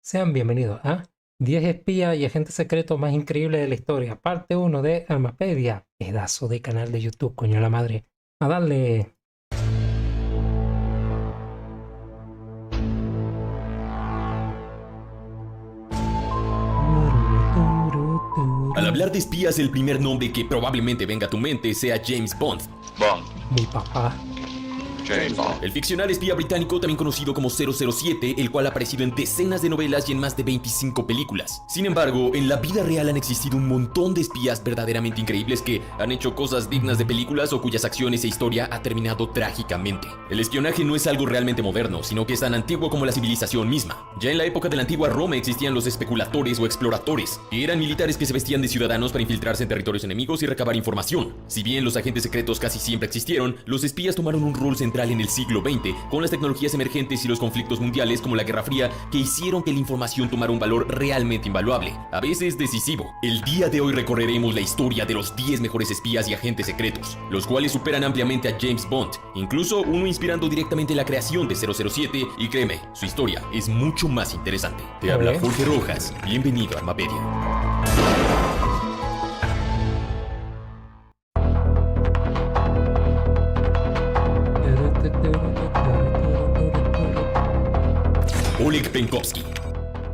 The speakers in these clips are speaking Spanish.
Sean bienvenidos a 10 espías y agentes secretos más increíbles de la historia, parte uno de Armapedia, pedazo de canal de YouTube, coño la madre. A darle. Al hablar de espías, el primer nombre que probablemente venga a tu mente sea James Bond. Mi papá. James Bond. El ficcional espía británico, también conocido como 007, el cual ha aparecido en decenas de novelas y en más de 25 películas. Sin embargo, en la vida real han existido un montón de espías verdaderamente increíbles que han hecho cosas dignas de películas o cuyas acciones e historia ha terminado trágicamente. El espionaje no es algo realmente moderno, sino que es tan antiguo como la civilización misma. Ya en la época de la antigua Roma existían los especuladores o exploradores, que eran militares que se vestían de ciudadanos para infiltrarse en territorios enemigos y recabar información. Si bien los agentes secretos casi siempre existieron, los espías tomaron un rol central en el siglo XX, con las tecnologías emergentes y los conflictos mundiales como la Guerra Fría, que hicieron que la información tomara un valor realmente invaluable, a veces decisivo. El día de hoy recorreremos la historia de los 10 mejores espías y agentes secretos, los cuales superan ampliamente a James Bond, incluso uno inspirando directamente la creación de 007, y créeme, su historia es mucho más interesante. Te habla Jorge Rojas, bienvenido a Armapedia. Oleg Penkovsky.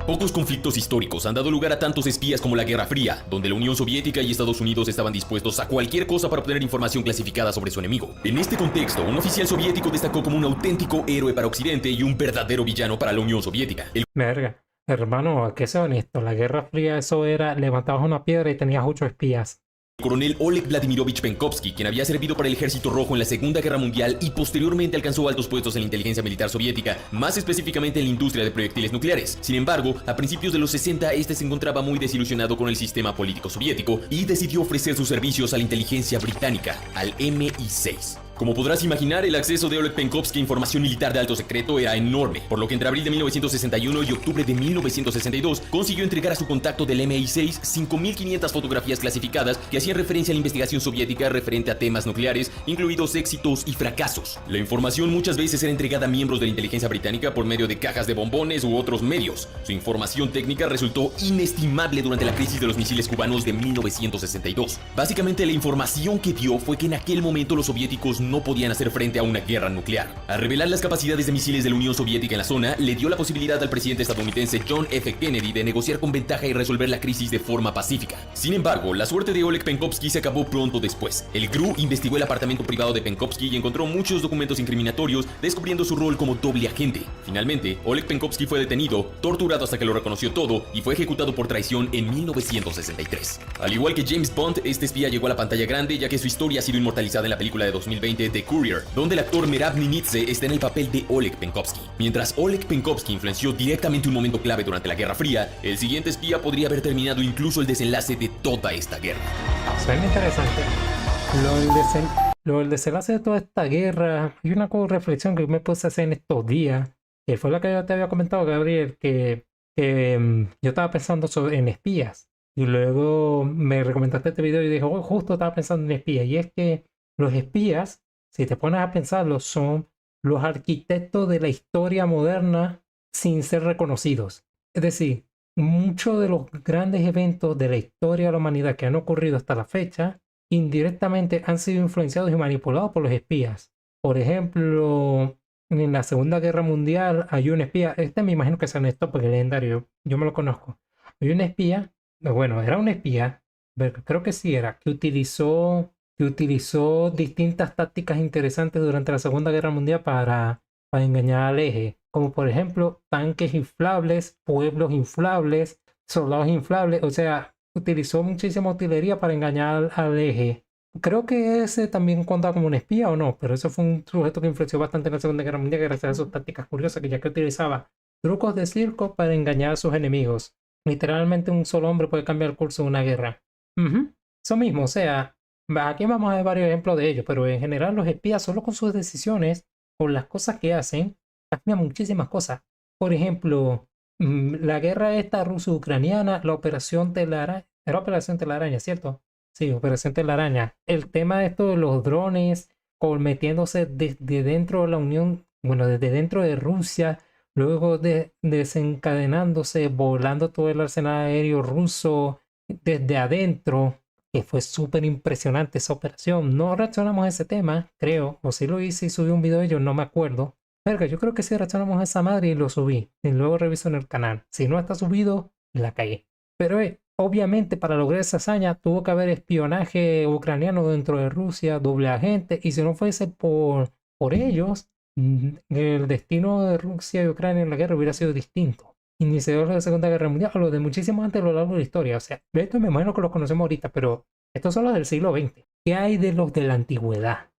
Pocos conflictos históricos han dado lugar a tantos espías como la Guerra Fría, donde la Unión Soviética y Estados Unidos estaban dispuestos a cualquier cosa para obtener información clasificada sobre su enemigo. En este contexto, un oficial soviético destacó como un auténtico héroe para Occidente y un verdadero villano para la Unión Soviética. Verga, hermano, a que sea honesto, la Guerra Fría eso era, levantabas una piedra y tenías 8 espías. El coronel Oleg Vladimirovich Penkovsky, quien había servido para el Ejército Rojo en la Segunda Guerra Mundial y posteriormente alcanzó altos puestos en la inteligencia militar soviética, más específicamente en la industria de proyectiles nucleares. Sin embargo, a principios de los 60, este se encontraba muy desilusionado con el sistema político soviético y decidió ofrecer sus servicios a la inteligencia británica, al MI6. Como podrás imaginar, el acceso de Oleg Penkovsky a información militar de alto secreto era enorme, por lo que entre abril de 1961 y octubre de 1962 consiguió entregar a su contacto del MI6 5.500 fotografías clasificadas que hacían referencia a la investigación soviética referente a temas nucleares, incluidos éxitos y fracasos. La información muchas veces era entregada a miembros de la inteligencia británica por medio de cajas de bombones u otros medios. Su información técnica resultó inestimable durante la crisis de los misiles cubanos de 1962. Básicamente, la información que dio fue que en aquel momento los soviéticos no podían hacer frente a una guerra nuclear. Al revelar las capacidades de misiles de la Unión Soviética en la zona, le dio la posibilidad al presidente estadounidense John F. Kennedy de negociar con ventaja y resolver la crisis de forma pacífica. Sin embargo, la suerte de Oleg Penkovsky se acabó pronto después. El GRU investigó el apartamento privado de Penkovsky y encontró muchos documentos incriminatorios, descubriendo su rol como doble agente. Finalmente, Oleg Penkovsky fue detenido, torturado hasta que lo reconoció todo y fue ejecutado por traición en 1963. Al igual que James Bond, este espía llegó a la pantalla grande ya que su historia ha sido inmortalizada en la película de 2020 The Courier, donde el actor Merab Nimitze está en el papel de Oleg Penkovsky. Mientras Oleg Penkovsky influenció directamente un momento clave durante la Guerra Fría, el siguiente espía podría haber terminado incluso el desenlace de toda esta guerra. Suena interesante. Lo del desenlace de toda esta guerra, hay una reflexión que me puse a hacer en estos días, que fue la que yo te había comentado, Gabriel, que yo estaba pensando en espías. Y luego me recomendaste este video y dije, oh, justo estaba pensando en espías. Y es que los espías, si te pones a pensarlo, son los arquitectos de la historia moderna sin ser reconocidos. Es decir, muchos de los grandes eventos de la historia de la humanidad que han ocurrido hasta la fecha, indirectamente han sido influenciados y manipulados por los espías. Por ejemplo, en la Segunda Guerra Mundial hay un espía, este me imagino que es honesto porque es legendario, yo me lo conozco. Hay un espía, bueno, era un espía, pero creo que sí era, que utilizó distintas tácticas interesantes durante la Segunda Guerra Mundial para engañar al eje, como por ejemplo tanques inflables, pueblos inflables, soldados inflables, o sea, utilizó muchísima utilería para engañar al eje. Creo que ese también cuenta como un espía o no, pero eso fue un sujeto que influenció bastante en la Segunda Guerra Mundial gracias a sus tácticas curiosas, que ya que utilizaba trucos de circo para engañar a sus enemigos. Literalmente un solo hombre puede cambiar el curso de una guerra. Eso mismo, o sea, aquí vamos a ver varios ejemplos de ello, pero en general los espías solo con sus decisiones, con las cosas que hacen, cambian muchísimas cosas. Por ejemplo, la guerra esta ruso-ucraniana, la operación Telaraña, era operación Telaraña, ¿cierto? Sí, operación Telaraña. El tema de esto de los drones, metiéndose desde dentro de la Unión, bueno, desde dentro de Rusia, luego de desencadenándose, volando todo el arsenal aéreo ruso desde adentro, que fue súper impresionante esa operación. No reaccionamos a ese tema, creo, o si lo hice y subí un video de ellos, no me acuerdo. Verga, yo creo que sí reaccionamos a esa madre y lo subí, y luego reviso en el canal. Si no está subido, la cagué. Pero obviamente para lograr esa hazaña tuvo que haber espionaje ucraniano dentro de Rusia, doble agente, y si no fuese por ellos, el destino de Rusia y Ucrania en la guerra hubiera sido distinto. Iniciador de la Segunda Guerra Mundial, o lo de muchísimo antes a lo largo de la historia. O sea, esto me imagino que los conocemos ahorita, pero estos son los del siglo XX. ¿Qué hay de los de la antigüedad?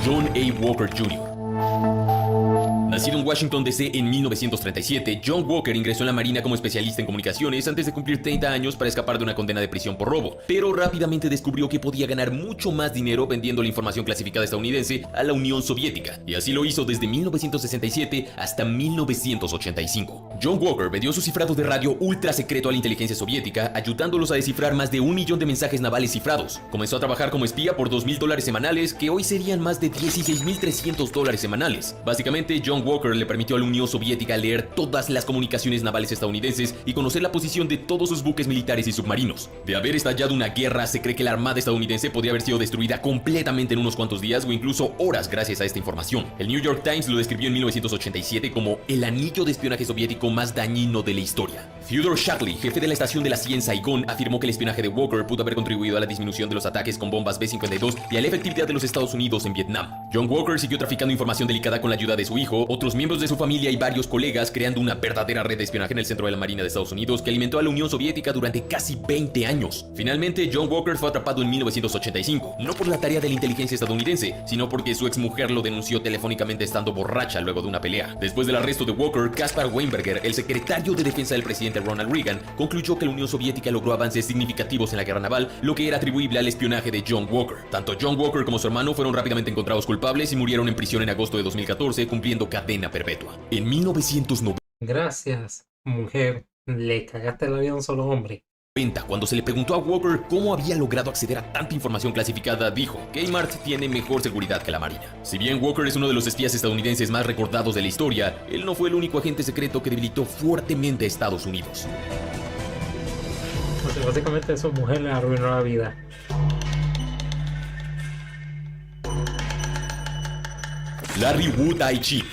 John A. Walker Jr. Nacido en Washington, D.C. en 1937, John Walker ingresó en la Marina como especialista en comunicaciones antes de cumplir 30 años para escapar de una condena de prisión por robo, pero rápidamente descubrió que podía ganar mucho más dinero vendiendo la información clasificada estadounidense a la Unión Soviética, y así lo hizo desde 1967 hasta 1985. John Walker vendió su cifrado de radio ultra secreto a la inteligencia soviética, ayudándolos a descifrar más de 1 millón de mensajes navales cifrados. Comenzó a trabajar como espía por $2,000 semanales, que hoy serían más de $16,300 semanales. Básicamente, John Walker le permitió a la Unión Soviética leer todas las comunicaciones navales estadounidenses y conocer la posición de todos sus buques militares y submarinos. De haber estallado una guerra, se cree que la armada estadounidense podría haber sido destruida completamente en unos cuantos días o incluso horas gracias a esta información. El New York Times lo describió en 1987 como el anillo de espionaje soviético más dañino de la historia. Theodore Shackley, jefe de la estación de la CIA en Saigón, afirmó que el espionaje de Walker pudo haber contribuido a la disminución de los ataques con bombas B-52 y a la efectividad de los Estados Unidos en Vietnam. John Walker siguió traficando información delicada con la ayuda de su hijo, otros miembros de su familia y varios colegas, creando una verdadera red de espionaje en el centro de la Marina de Estados Unidos que alimentó a la Unión Soviética durante casi 20 años. Finalmente, John Walker fue atrapado en 1985, no por la tarea de la inteligencia estadounidense, sino porque su exmujer lo denunció telefónicamente estando borracha luego de una pelea. Después del arresto de Walker, Caspar Weinberger, el secretario de defensa del presidente Ronald Reagan, concluyó que la Unión Soviética logró avances significativos en la guerra naval, lo que era atribuible al espionaje de John Walker. Tanto John Walker como su hermano fueron rápidamente encontrados culpables y murieron en prisión en agosto de 2014, cumpliendo cadena perpetua. En 1990, Gracias, mujer. Le cagaste la vida a un solo hombre. cuando se le preguntó a Walker cómo había logrado acceder a tanta información clasificada, dijo: Kmart tiene mejor seguridad que la Marina. Si bien Walker es uno de los espías estadounidenses más recordados de la historia, él no fue el único agente secreto que debilitó fuertemente a Estados Unidos. O sea, básicamente a su mujer le arruinó la vida. Larry Wu Tai-chin.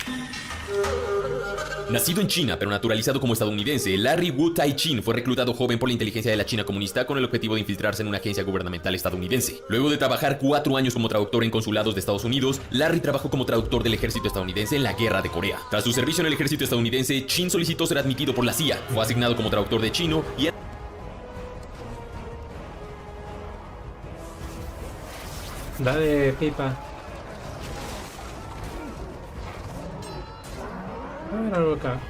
Nacido en China, pero naturalizado como estadounidense, Larry Wu Tai-chin fue reclutado joven por la inteligencia de la China comunista con el objetivo de infiltrarse en una agencia gubernamental estadounidense. Luego de trabajar 4 años como traductor en consulados de Estados Unidos, Larry trabajó como traductor del ejército estadounidense en la Guerra de Corea. Tras su servicio en el ejército estadounidense, Chin solicitó ser admitido por la CIA, fue asignado como traductor de chino y Dale, pipa. Míralo acá.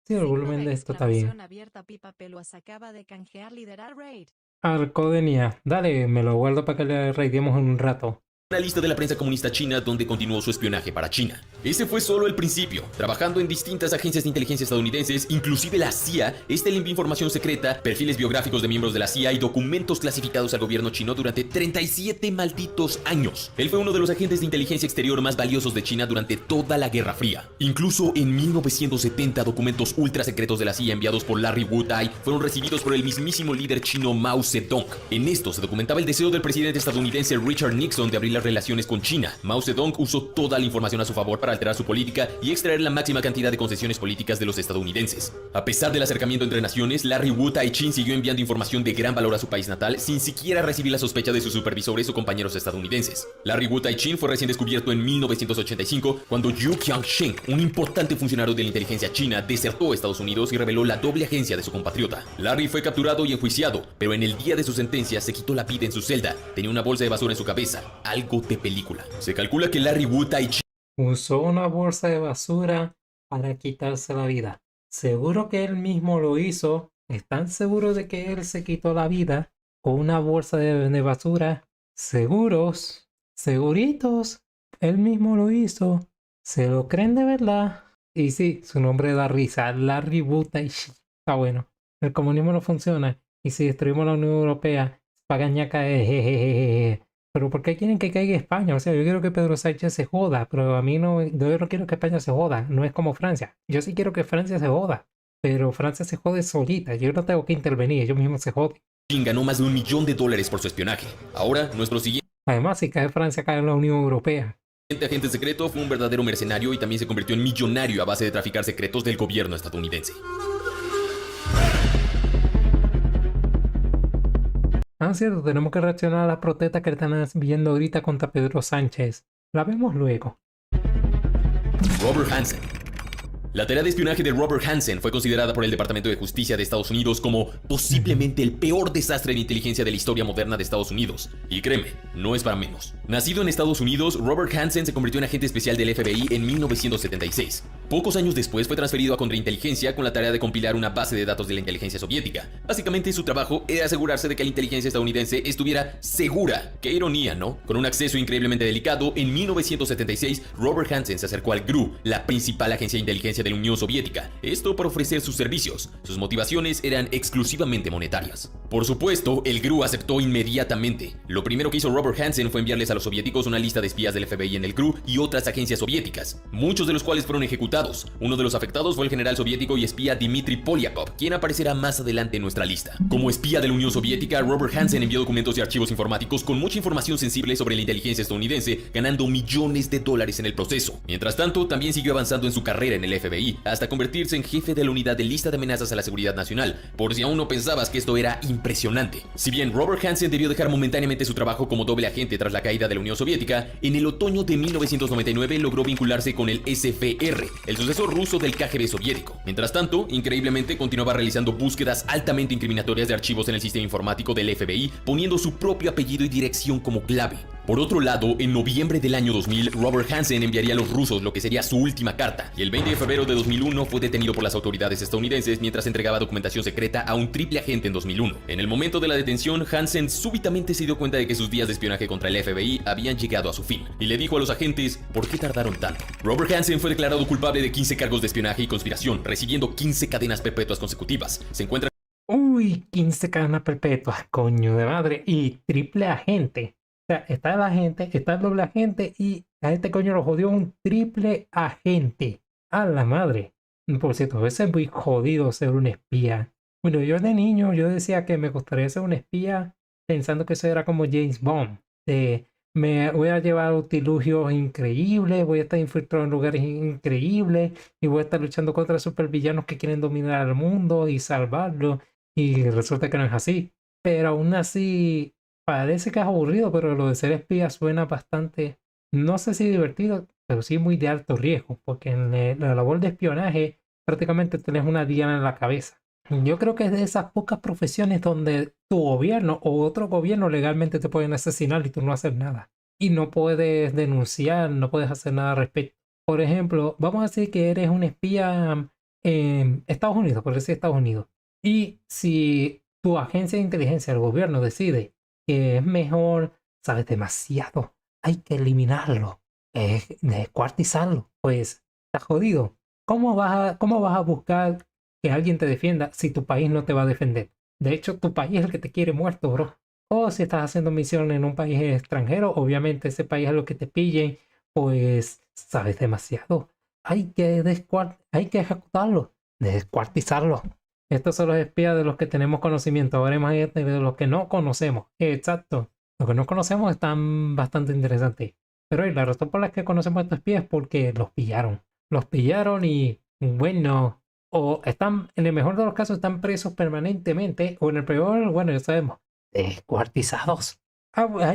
Sí, el volumen de esto está bien. Abierta, Pipa Peluas acaba de canjear liderar raid. Arcodenia. Dale, me lo guardo para que le raidemos en un rato. una lista de la prensa comunista china donde continuó su espionaje para China. Ese fue solo el principio. Trabajando en distintas agencias de inteligencia estadounidenses, inclusive la CIA, le envió información secreta, perfiles biográficos de miembros de la CIA y documentos clasificados al gobierno chino durante 37 malditos años. Él fue uno de los agentes de inteligencia exterior más valiosos de China durante toda la Guerra Fría. Incluso en 1970, documentos ultra secretos de la CIA enviados por Larry Wu Tai fueron recibidos por el mismísimo líder chino Mao Zedong. En esto se documentaba el deseo del presidente estadounidense Richard Nixon de abrir las relaciones con China. Mao Zedong usó toda la información a su favor para alterar su política y extraer la máxima cantidad de concesiones políticas de los estadounidenses. A pesar del acercamiento entre naciones, Larry Wu Tai-chin siguió enviando información de gran valor a su país natal sin siquiera recibir la sospecha de sus supervisores o compañeros estadounidenses. Larry Wu Tai-chin fue recién descubierto en 1985 cuando Yu Qiangsheng, un importante funcionario de la inteligencia china, desertó a Estados Unidos y reveló la doble agencia de su compatriota. Larry fue capturado y enjuiciado, pero en el día de su sentencia se quitó la vida en su celda. Tenía una bolsa de basura en su cabeza, algo de película. Se calcula que Larry Wu Tai-chin usó una bolsa de basura para quitarse la vida. Seguro que él mismo lo hizo. ¿Están seguros de que él se quitó la vida con una bolsa de basura? ¿Seguros? ¿Seguritos? Él mismo lo hizo. ¿Se lo creen de verdad? Y sí, su nombre da risa. Larry Wu Tai-chin. Está bueno. El comunismo no funciona. Y si destruimos la Unión Europea, pagañaca es jejejeje. pero ¿por qué quieren que caiga España? O sea, yo quiero que Pedro Sánchez se joda, pero a mí no, yo no quiero que España se joda, no es como Francia. Yo sí quiero que Francia se joda, pero Francia se jode solita, yo no tengo que intervenir, ellos mismos se joden. ganó más de $1 millón por su espionaje. Ahora, nuestro siguiente Además, si cae Francia, cae la Unión Europea. agente secreto fue un verdadero mercenario y también se convirtió en millonario a base de traficar secretos del gobierno estadounidense. Ah, cierto, tenemos que reaccionar a las protestas que están viendo ahorita contra Pedro Sánchez. La vemos luego. Robert Hansen. La tarea de espionaje de Robert Hansen fue considerada por el Departamento de Justicia de Estados Unidos como posiblemente el peor desastre de inteligencia de la historia moderna de Estados Unidos. Y créeme, no es para menos. Nacido en Estados Unidos, Robert Hansen se convirtió en agente especial del FBI en 1976. Pocos años después fue transferido a contrainteligencia con la tarea de compilar una base de datos de la inteligencia soviética. Básicamente su trabajo era asegurarse de que la inteligencia estadounidense estuviera segura. Qué ironía, ¿no? Con un acceso increíblemente delicado, en 1976 Robert Hansen se acercó al GRU, la principal agencia de inteligencia de la Unión Soviética. Esto por ofrecer sus servicios. Sus motivaciones eran exclusivamente monetarias. Por supuesto, el GRU aceptó inmediatamente. Lo primero que hizo Robert Hansen fue enviarles a los soviéticos una lista de espías del FBI en el GRU y otras agencias soviéticas, muchos de los cuales fueron ejecutados. Uno de los afectados fue el general soviético y espía Dmitry Polyakov, quien aparecerá más adelante en nuestra lista. Como espía de la Unión Soviética, Robert Hansen envió documentos y archivos informáticos con mucha información sensible sobre la inteligencia estadounidense, ganando millones de dólares en el proceso. Mientras tanto, también siguió avanzando en su carrera en el FBI, hasta convertirse en jefe de la unidad de lista de amenazas a la seguridad nacional, por si aún no pensabas que esto era impresionante. Si bien Robert Hansen debió dejar momentáneamente su trabajo como doble agente tras la caída de la Unión Soviética, en el otoño de 1999 logró vincularse con el SFR, el sucesor ruso del KGB soviético. Mientras tanto, increíblemente continuaba realizando búsquedas altamente incriminatorias de archivos en el sistema informático del FBI, poniendo su propio apellido y dirección como clave. Por otro lado, en noviembre del año 2000, Robert Hansen enviaría a los rusos lo que sería su última carta, y el 20 de febrero de 2001 fue detenido por las autoridades estadounidenses mientras entregaba documentación secreta a un triple agente en 2001. En el momento de la detención, Hansen súbitamente se dio cuenta de que sus días de espionaje contra el FBI habían llegado a su fin, y le dijo a los agentes por qué tardaron tanto. Robert Hansen fue declarado culpable de 15 cargos de espionaje y conspiración, recibiendo 15 cadenas perpetuas consecutivas. Se encuentra... Uy, 15 cadenas perpetuas, coño de madre, y triple agente. O sea, está el agente, está el doble agente y a este coño lo jodió un triple agente. A la madre. Por cierto, a veces es muy jodido ser un espía. Bueno, yo de niño yo decía que me gustaría ser un espía pensando que eso era como James Bond. Me voy a llevar artilugios increíbles, voy a estar infiltrado en lugares increíbles y voy a estar luchando contra supervillanos que quieren dominar el mundo y salvarlo. Y resulta que no es así. Pero aún así... Parece que es aburrido, pero lo de ser espía suena bastante, no sé si divertido, pero sí muy de alto riesgo, porque en la labor de espionaje prácticamente tenés una diana en la cabeza. Yo creo que es de esas pocas profesiones donde tu gobierno o otro gobierno legalmente te pueden asesinar y tú no haces nada. Y no puedes denunciar, no puedes hacer nada al respecto. Por ejemplo, vamos a decir que eres un espía en Estados Unidos, por decir Estados Unidos. Y si tu agencia de inteligencia, el gobierno, decide que es mejor, sabes demasiado, hay que eliminarlo, descuartizarlo, pues está jodido. ¿Cómo vas a buscar que alguien te defienda si tu país no te va a defender? De hecho, tu país es el que te quiere muerto, bro. O si estás haciendo misión en un país extranjero, obviamente ese país es lo que te pillen, pues sabes demasiado. Hay que ejecutarlo, descuartizarlo. Estos son los espías de los que tenemos conocimiento. Ahora imagínate de los que no conocemos. Exacto. Los que no conocemos están bastante interesantes. Pero la razón por la que conocemos a estos espías es porque los pillaron. Los pillaron y, bueno, o están, en el mejor de los casos, están presos permanentemente, o en el peor, bueno, ya sabemos, descuartizados.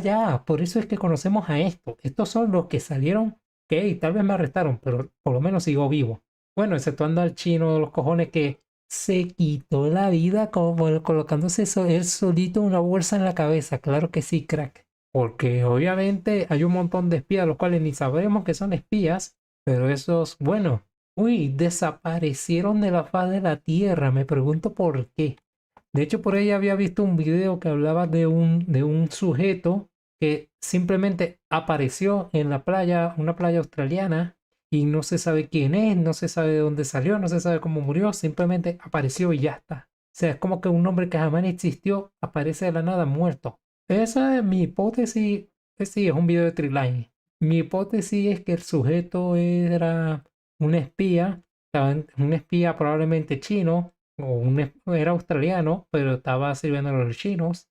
Ya, por eso es que conocemos a estos. Estos son los que salieron, que tal vez me arrestaron, pero por lo menos sigo vivo. Bueno, exceptuando al chino de los cojones que se quitó la vida como colocándose él solito una bolsa en la cabeza. Claro que sí, crack. Porque obviamente hay un montón de espías, los cuales ni sabemos que son espías, pero esos, bueno, desaparecieron de la faz de la tierra. Me pregunto por qué. De hecho, por ahí había visto un video que hablaba de un sujeto que simplemente apareció en la playa, una playa australiana, y no se sabe quién es, no se sabe de dónde salió, no se sabe cómo murió, simplemente apareció y ya está. O sea, es como que un hombre que jamás existió aparece de la nada muerto. Esa es mi hipótesis Sí, es un video de Triline. Mi hipótesis es que el sujeto era un espía, un espía probablemente chino, era australiano, pero estaba sirviendo a los chinos.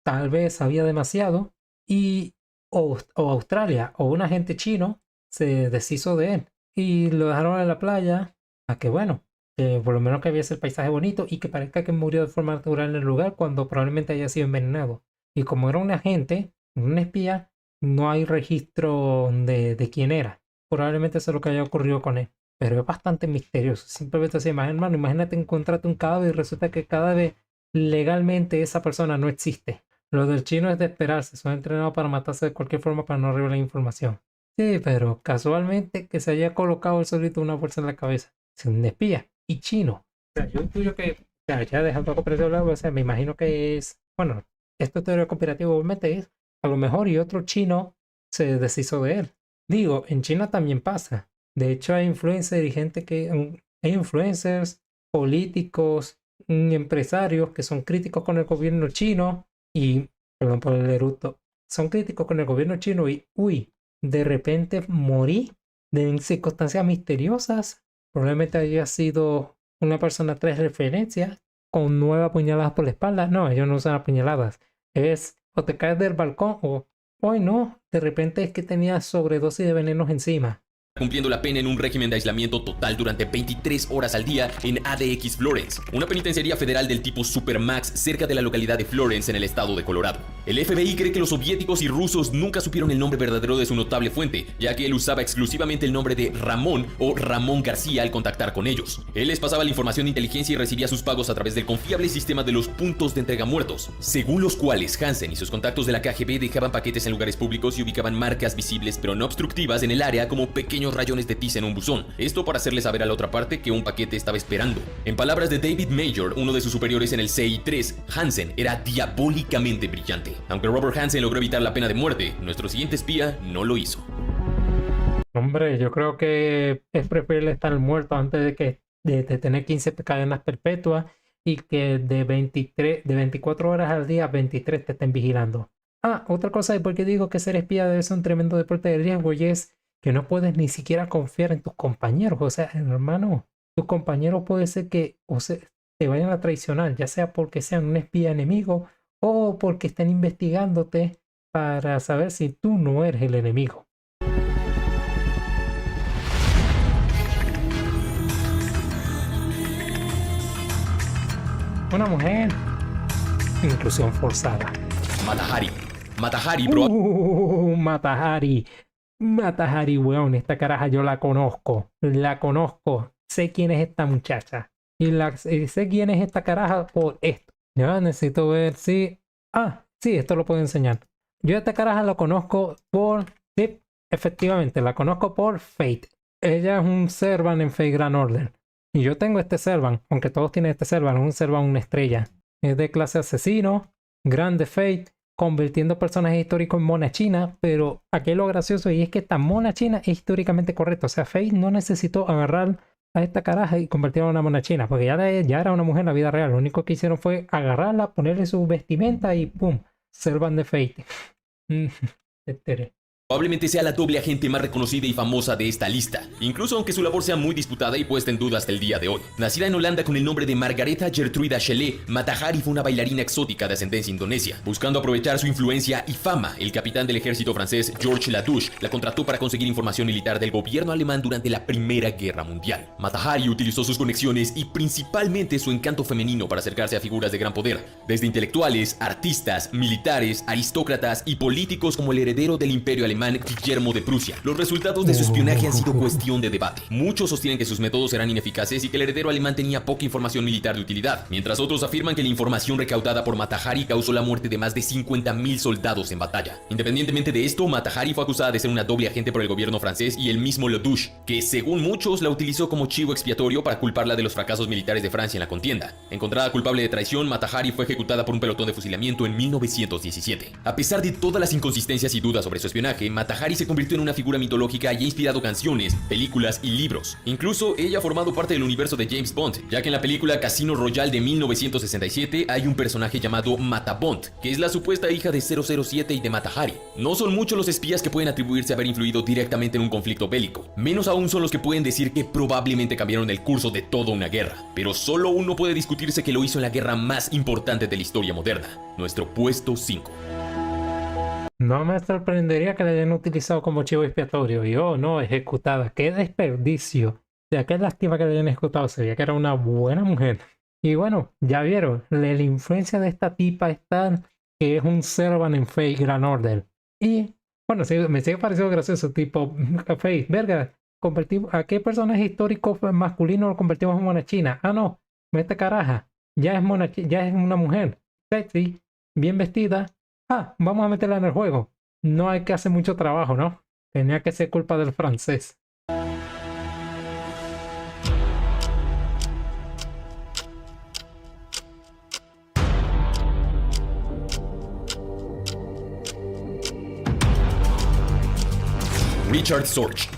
Tal vez sabía demasiado, y o Australia o un agente chino se deshizo de él y lo dejaron en la playa a que, bueno, que por lo menos que viese el paisaje bonito y que parezca que murió de forma natural en el lugar cuando probablemente haya sido envenenado. Y como era un agente, un espía, no hay registro de quién era. Probablemente eso es lo que haya ocurrido con él. Pero es bastante misterioso. Simplemente se imagina, hermano, imagínate encontrarte un cadáver y resulta que cada vez legalmente esa persona no existe. Lo del chino es de esperarse, son entrenados para matarse de cualquier forma para no revelar información. Sí, pero casualmente que se haya colocado el solito una bolsa en la cabeza. Es un espía y chino. O sea, yo intuyo que, ya dejando la cooperativa de lado, o sea, me imagino que es, bueno, esto es teoría cooperativa, obviamente es, a lo mejor y otro chino se deshizo de él. Digo, en China también pasa. De hecho, hay influencers y gente que, hay influencers, políticos, empresarios que son críticos con el gobierno chino y, perdón por el eructo, son críticos con el gobierno chino y, uy, de repente morí de circunstancias misteriosas. Probablemente haya sido una persona tres referencias con 9 apuñaladas por la espalda. No, ellos no usan apuñaladas. Es o te caes del balcón o, hoy no, de repente es que tenía sobredosis de venenos encima. Cumpliendo la pena en un régimen de aislamiento total durante 23 horas al día en ADX Florence, una penitenciaría federal del tipo Supermax cerca de la localidad de Florence en el estado de Colorado. El FBI cree que los soviéticos y rusos nunca supieron el nombre verdadero de su notable fuente, ya que él usaba exclusivamente el nombre de Ramón o Ramón García al contactar con ellos. Él les pasaba la información de inteligencia y recibía sus pagos a través del confiable sistema de los puntos de entrega muertos, según los cuales Hansen y sus contactos de la KGB dejaban paquetes en lugares públicos y ubicaban marcas visibles pero no obstructivas en el área como pequeños rayones de tiza en un buzón. Esto para hacerle saber a la otra parte que un paquete estaba esperando. En palabras de David Major, uno de sus superiores en el CI3, Hansen era diabólicamente brillante. Aunque Robert Hansen logró evitar la pena de muerte, nuestro siguiente espía no lo hizo. Hombre, yo creo que es preferible estar muerto antes de tener 15 cadenas perpetuas y que de 24 horas al día, 23 te estén vigilando. Otra cosa de por qué digo que ser espía debe ser un tremendo deporte de riesgo y es que no puedes ni siquiera confiar en tus compañeros. O sea, hermano, tus compañeros puede ser que te vayan a traicionar, ya sea porque sean un espía enemigo o porque estén investigándote para saber si tú no eres el enemigo. Una mujer. Inclusión forzada. Mata-Hari, bro. Mata-Hari, weón. Esta caraja yo la conozco. Sé quién es esta muchacha. Y sé quién es esta caraja por esto. Ya necesito ver si... sí, esto lo puedo enseñar. Yo a esta caraja la conozco por... Sí, efectivamente, la conozco por Fate. Ella es un Servant en Fate Grand Order. Y yo tengo este Servant, aunque todos tienen este Servant, un Servant una estrella. Es de clase asesino, grande Fate, convirtiendo personajes históricos en mona china, pero aquí lo gracioso y es que esta mona china es históricamente correcta. O sea, Fate no necesitó agarrar a esta caraja y convertirla en una mona china, porque ya era una mujer en la vida real. Lo único que hicieron fue agarrarla, ponerle su vestimenta y ¡pum! Servant de Fate. Probablemente sea la doble agente más reconocida y famosa de esta lista, incluso aunque su labor sea muy disputada y puesta en duda hasta el día de hoy. Nacida en Holanda con el nombre de Margaretha Gertruida Schelle, Mata-Hari fue una bailarina exótica de ascendencia indonesia. Buscando aprovechar su influencia y fama, el capitán del ejército francés Georges Ladouche la contrató para conseguir información militar del gobierno alemán durante la Primera Guerra Mundial. Mata-Hari utilizó sus conexiones y principalmente su encanto femenino para acercarse a figuras de gran poder, desde intelectuales, artistas, militares, aristócratas y políticos como el heredero del imperio alemán Guillermo de Prusia. Los resultados de su espionaje han sido cuestión de debate. Muchos sostienen que sus métodos eran ineficaces y que el heredero alemán tenía poca información militar de utilidad, mientras otros afirman que la información recaudada por Mata-Hari causó la muerte de más de 50.000 soldados en batalla. Independientemente de esto, Mata-Hari fue acusada de ser una doble agente por el gobierno francés y el mismo Ladouche, que según muchos la utilizó como chivo expiatorio para culparla de los fracasos militares de Francia en la contienda. Encontrada culpable de traición, Mata-Hari fue ejecutada por un pelotón de fusilamiento en 1917. A pesar de todas las inconsistencias y dudas sobre su espionaje, personaje, Mata Hari se convirtió en una figura mitológica y ha inspirado canciones, películas y libros. Incluso ella ha formado parte del universo de James Bond, ya que en la película Casino Royale de 1967 hay un personaje llamado Mata Bond, que es la supuesta hija de 007 y de Mata Hari. No son muchos los espías que pueden atribuirse a haber influido directamente en un conflicto bélico. Menos aún son los que pueden decir que probablemente cambiaron el curso de toda una guerra. Pero solo uno puede discutirse que lo hizo en la guerra más importante de la historia moderna, nuestro puesto 5. No me sorprendería que la hayan utilizado como chivo expiatorio. Y oh, no, ejecutada. ¡Qué desperdicio! O sea, qué lástima que la hayan ejecutado. Se veía que era una buena mujer. Y bueno, ya vieron, la influencia de esta tipa es tal que es un Servant en Fate Grand Order. Y bueno, me sigue pareciendo gracioso, tipo, Fate, verga, ¿a qué personaje histórico masculino lo convertimos en monachina? Ah, no, esta caraja, ya es una mujer, sexy, bien vestida. Ah, vamos a meterla en el juego. No hay que hacer mucho trabajo, ¿no? Tenía que ser culpa del francés. Richard Sorge.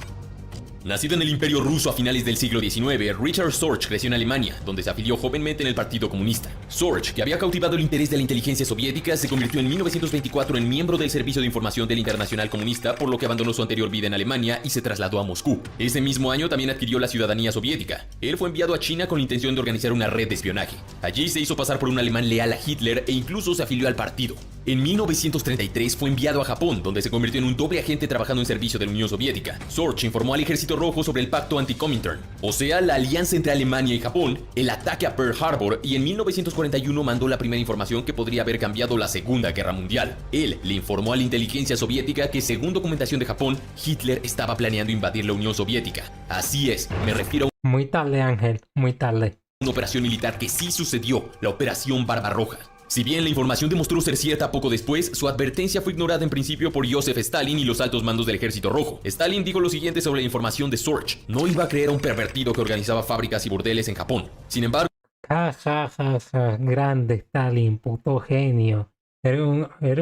Nacido en el Imperio Ruso a finales del siglo XIX, Richard Sorge creció en Alemania, donde se afilió jovenmente en el Partido Comunista. Sorge, que había cautivado el interés de la inteligencia soviética, se convirtió en 1924 en miembro del Servicio de Información del Internacional Comunista, por lo que abandonó su anterior vida en Alemania y se trasladó a Moscú. Ese mismo año también adquirió la ciudadanía soviética. Él fue enviado a China con la intención de organizar una red de espionaje. Allí se hizo pasar por un alemán leal a Hitler e incluso se afilió al partido. En 1933 fue enviado a Japón, donde se convirtió en un doble agente trabajando en servicio de la Unión Soviética. Sorge informó al Ejército Rojo sobre el pacto anti-Comintern, o sea, la alianza entre Alemania y Japón, el ataque a Pearl Harbor, y en 1941 mandó la primera información que podría haber cambiado la Segunda Guerra Mundial. Él le informó a la inteligencia soviética que, según documentación de Japón, Hitler estaba planeando invadir la Unión Soviética. Así es, me refiero a Muy tarde, Ángel, muy tarde. una operación militar que sí sucedió, la Operación Barbarroja. Si bien la información demostró ser cierta poco después, su advertencia fue ignorada en principio por Joseph Stalin y los altos mandos del Ejército Rojo. Stalin dijo lo siguiente sobre la información de Sorge: no iba a creer a un pervertido que organizaba fábricas y burdeles en Japón. Sin embargo, Ja, ja, ja, ja. Grande Stalin, puto genio. Eres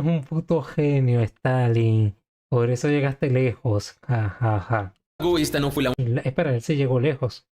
un puto genio, Stalin. Por eso llegaste lejos. Ja, ja, ja. esta no fue la Espera, él sí llegó lejos.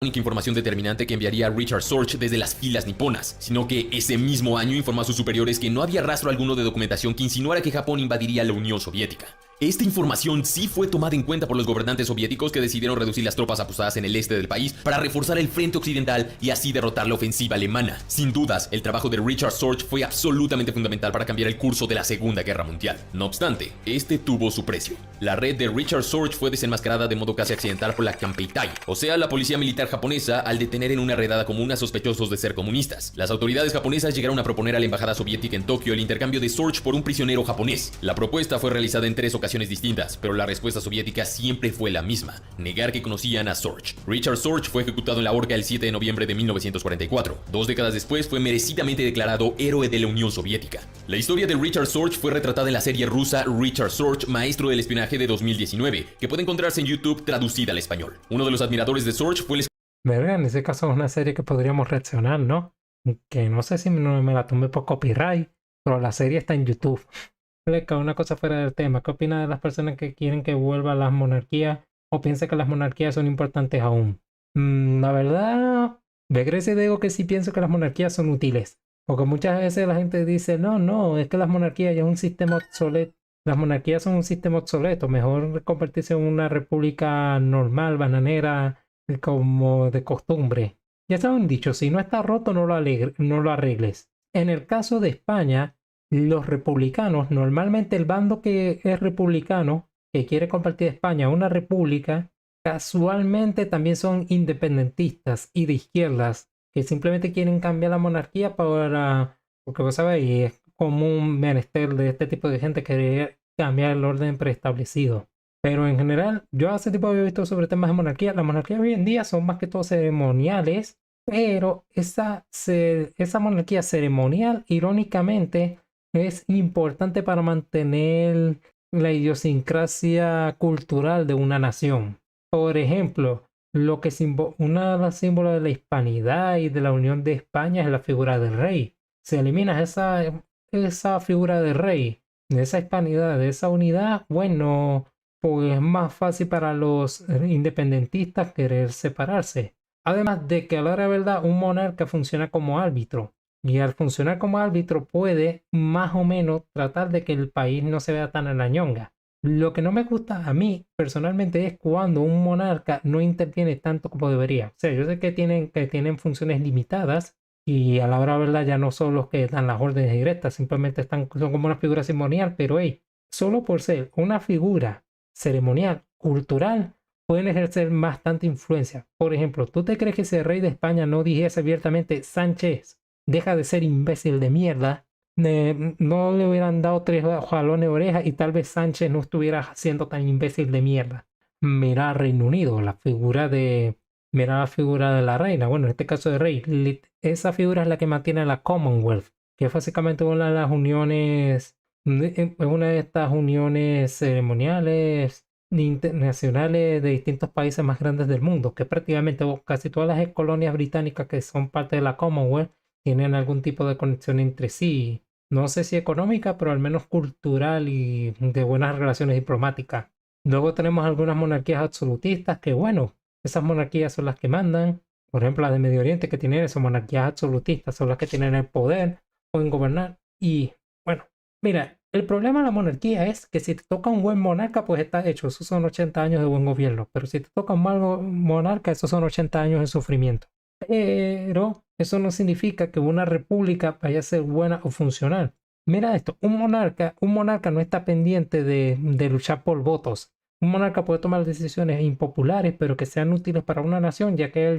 única información determinante que enviaría Richard Sorge desde las filas niponas, sino que ese mismo año informó a sus superiores que no había rastro alguno de documentación que insinuara que Japón invadiría la Unión Soviética. Esta información sí fue tomada en cuenta por los gobernantes soviéticos, que decidieron reducir las tropas apostadas en el este del país para reforzar el frente occidental y así derrotar la ofensiva alemana. Sin dudas, el trabajo de Richard Sorge fue absolutamente fundamental para cambiar el curso de la Segunda Guerra Mundial. No obstante, este tuvo su precio. La red de Richard Sorge fue desenmascarada de modo casi accidental por la Kempeitai, o sea, la policía militar japonesa, al detener en una redada común a sospechosos de ser comunistas. Las autoridades japonesas llegaron a proponer a la embajada soviética en Tokio el intercambio de Sorge por un prisionero japonés. La propuesta fue realizada en 3 ocasiones distintas, pero la respuesta soviética siempre fue la misma: negar que conocían a Sorge. Richard Sorge fue ejecutado en la horca el 7 de noviembre de 1944. 2 décadas después fue merecidamente declarado héroe de la Unión Soviética. La historia de Richard Sorge fue retratada en la serie rusa Richard Sorge, maestro del espionaje, de 2019, que puede encontrarse en YouTube traducida al español. Uno de los admiradores de Sorge fue el Verga, en ese caso es una serie que podríamos reaccionar, ¿no? Que no sé si me la tomé por copyright, pero la serie está en YouTube. Una cosa fuera del tema. ¿Qué opinas de las personas que quieren que vuelvan las monarquías o piensan que las monarquías son importantes aún? La verdad, de Grecia digo que sí pienso que las monarquías son útiles. Porque muchas veces la gente dice, no, es que las monarquías ya es un sistema obsoleto. Las monarquías son un sistema obsoleto. Mejor convertirse en una república normal, bananera, como de costumbre. Ya saben dicho, si no está roto, no lo arregles. En el caso de España, los republicanos, normalmente el bando que es republicano, que quiere convertir a España a una república, casualmente también son independentistas y de izquierdas, que simplemente quieren cambiar la monarquía porque vos sabéis, es común menester de este tipo de gente querer cambiar el orden preestablecido. Pero en general, yo hace tiempo había visto sobre temas de monarquía. Las monarquías hoy en día son más que todo ceremoniales, pero esa monarquía ceremonial, irónicamente, es importante para mantener la idiosincrasia cultural de una nación. Por ejemplo, uno de los símbolos de la hispanidad y de la unión de España es la figura del rey. Si eliminas esa figura del rey, de esa hispanidad, de esa unidad, bueno, pues es más fácil para los independentistas querer separarse. Además de que a la hora de verdad un monarca funciona como árbitro. Y al funcionar como árbitro puede más o menos tratar de que el país no se vea tan en la ñonga. Lo que no me gusta a mí personalmente es cuando un monarca no interviene tanto como debería. O sea, yo sé que tienen funciones limitadas y a la hora de verdad ya no son los que dan las órdenes directas, simplemente son como una figura ceremonial, pero hey, solo por ser una figura ceremonial, cultural, pueden ejercer bastante influencia. Por ejemplo, ¿tú te crees que si el rey de España no dijese abiertamente Sánchez, deja de ser imbécil de mierda? No le hubieran dado 3 jalones de oreja y tal vez Sánchez no estuviera siendo tan imbécil de mierda. Mira Reino Unido, mira la figura de la reina, bueno, en este caso de rey, esa figura es la que mantiene la Commonwealth, que es básicamente una de las uniones, es una de estas uniones ceremoniales internacionales de distintos países más grandes del mundo, que prácticamente casi todas las colonias británicas que son parte de la Commonwealth tienen algún tipo de conexión entre sí. No sé si económica, pero al menos cultural y de buenas relaciones diplomáticas. Luego tenemos algunas monarquías absolutistas que, bueno, esas monarquías son las que mandan. Por ejemplo, las de Medio Oriente que tienen esas monarquías absolutistas son las que tienen el poder, pueden gobernar. Y, bueno, mira, el problema de la monarquía es que si te toca un buen monarca, pues está hecho. Esos son 80 años de buen gobierno. Pero si te toca un mal monarca, esos son 80 años de sufrimiento. Pero eso no significa que una república vaya a ser buena o funcional. Mira esto, un monarca no está pendiente de luchar por votos. Un monarca puede tomar decisiones impopulares, pero que sean útiles para una nación, ya que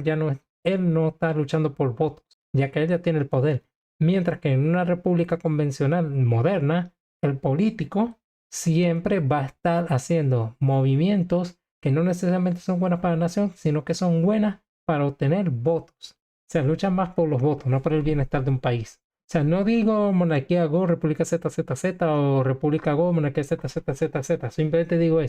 él no está luchando por votos, ya que él ya tiene el poder. Mientras que en una república convencional moderna, el político siempre va a estar haciendo movimientos que no necesariamente son buenas para la nación, sino que son buenas para obtener votos. O sea, luchan más por los votos, no por el bienestar de un país. O sea, no digo monarquía go, república ZZZ o república go, monarquía ZZZZ. Simplemente digo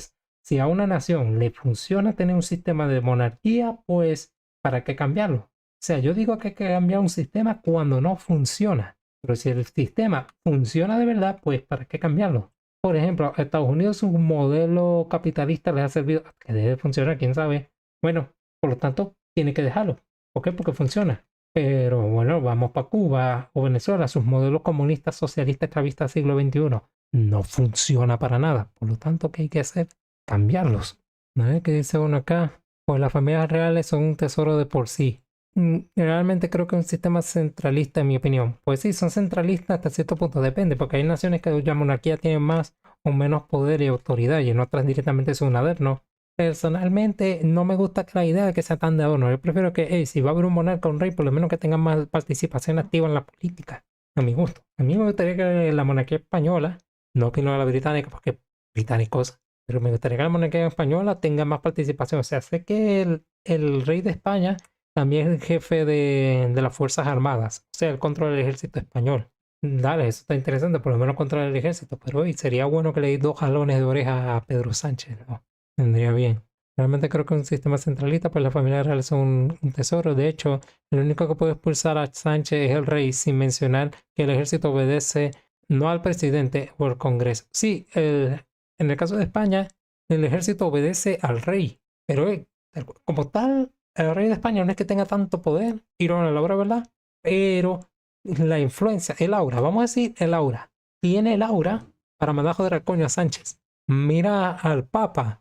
si a una nación le funciona tener un sistema de monarquía, pues ¿para qué cambiarlo? O sea, yo digo que hay que cambiar un sistema cuando no funciona. Pero si el sistema funciona de verdad, pues ¿para qué cambiarlo? Por ejemplo, a Estados Unidos un modelo capitalista les ha servido, que debe funcionar, quién sabe. Bueno, por lo tanto, tiene que dejarlo. ¿Por qué? Porque funciona. Pero bueno, vamos para Cuba o Venezuela, sus modelos comunistas, socialistas, esclavistas siglo XXI. No funciona para nada. Por lo tanto, ¿qué hay que hacer? Cambiarlos. ¿No? ¿Qué dice uno acá? Pues las familias reales son un tesoro de por sí. Realmente creo que es un sistema centralista, en mi opinión. Pues sí, son centralistas hasta cierto punto, depende, porque hay naciones que la monarquía tiene más o menos poder y autoridad, y en otras directamente es un adorno. Personalmente no me gusta la idea de que sea tan de adorno. Yo prefiero que, si va a haber un monarca o un rey, por lo menos que tenga más participación activa en la política, a mi gusto. A mí me gustaría que la monarquía española, no opino de la británica, porque británicos, pero me gustaría que la monarquía española tenga más participación. O sea, sé que el rey de España también es el jefe de las Fuerzas Armadas, o sea, el control del ejército español. Dale, eso está interesante, por lo menos controlar el ejército, pero hoy sería bueno que le di 2 jalones de oreja a Pedro Sánchez, ¿no? Vendría bien. Realmente creo que un sistema centralista, pues las familias reales son un tesoro. De hecho, el único que puede expulsar a Sánchez es el rey, sin mencionar que el ejército obedece no al presidente o al Congreso. Sí, en el caso de España, el ejército obedece al rey, pero como tal, el rey de España no es que tenga tanto poder, tirón a la hora, ¿verdad? Pero la influencia, el aura, vamos a decir el aura, tiene el aura para mandar a joder al coño a Sánchez. Mira al Papa.